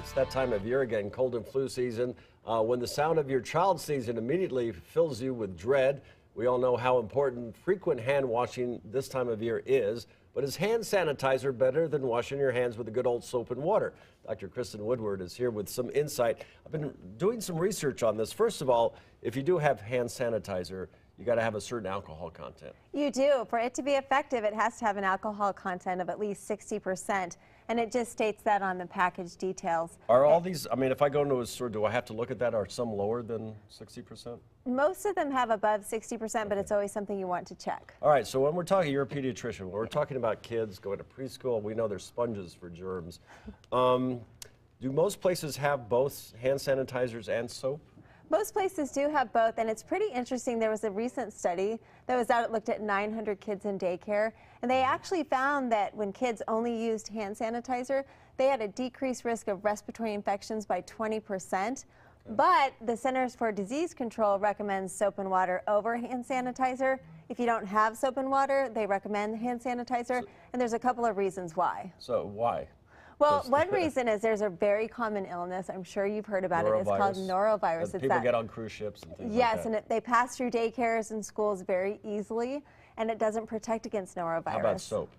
It's that time of year again, cold and flu season, when the sound of your child sneezing immediately fills you with dread. We all know how important frequent hand washing this time of year is, but is hand sanitizer better than washing your hands with a good old soap and water? Dr. Kristen Woodward is here with some insight. I've been doing some research on this. First of all, if you do have hand sanitizer, you got to have a certain alcohol content. You do. For it to be effective, it has to have an alcohol content of at least 60%, and it just states that on the package details. Are all these, I mean, if I go into a store, do I have to look at that? Are some lower than 60%? Most of them have above 60%, but it's always something you want to check. All right, so when we're talking, you're a pediatrician, when we're talking about kids going to preschool, we know there's sponges for germs. Do most places have both hand sanitizers and soap? Most places do have both, and it's pretty interesting. There was a recent study that was out. It looked at 900 kids in daycare, and they actually found that when kids only used hand sanitizer, they had a decreased risk of respiratory infections by 20%. But the Centers for Disease Control recommends soap and water over hand sanitizer. If you don't have soap and water, they recommend hand sanitizer, and there's a couple of reasons why. So why? Well, one reason is there's a very common illness. I'm sure you've heard about it. It's called norovirus. That people get on cruise ships and things yes, like that. And they pass through daycares and schools very easily, and it doesn't protect against norovirus. How about soap?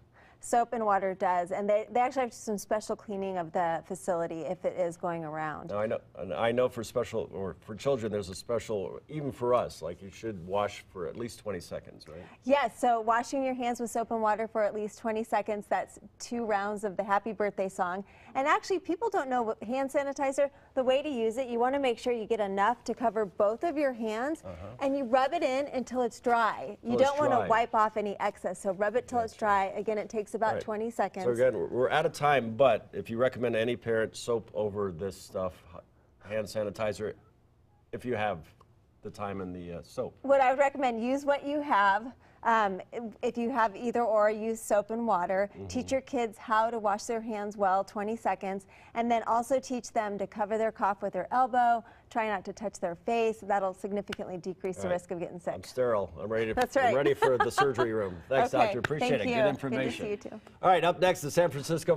Soap and water does, and they actually have some special cleaning of the facility if it is going around. Now, I know for special, or for children, there's a special, even for us, like you should wash for at least 20 seconds, right? Yes, so washing your hands with soap and water for at least 20 seconds, that's 2 rounds of the happy birthday song. And actually, people don't know what hand sanitizer, the way to use it, you want to make sure you get enough to cover both of your hands, and you rub it in until it's dry. You don't want to wipe off any excess, so rub it till it's dry. Again, it takes about 20 seconds. So again, we're out of time, but if you recommend any parent soap over this stuff, hand sanitizer, if you have the time and the soap. What I would recommend, use what you have. If you have either or, use soap and water. Teach your kids how to wash their hands well, 20 seconds, and then also teach them to cover their cough with their elbow, try not to touch their face. That'll significantantly decrease the risk of getting sick. I'm sterile. I'm ready to, That's right. I'm ready for the surgery room. Thanks, Okay. Doctor. Appreciate Thank it. you. Good information. Good to see you too. All right, up next, the San Francisco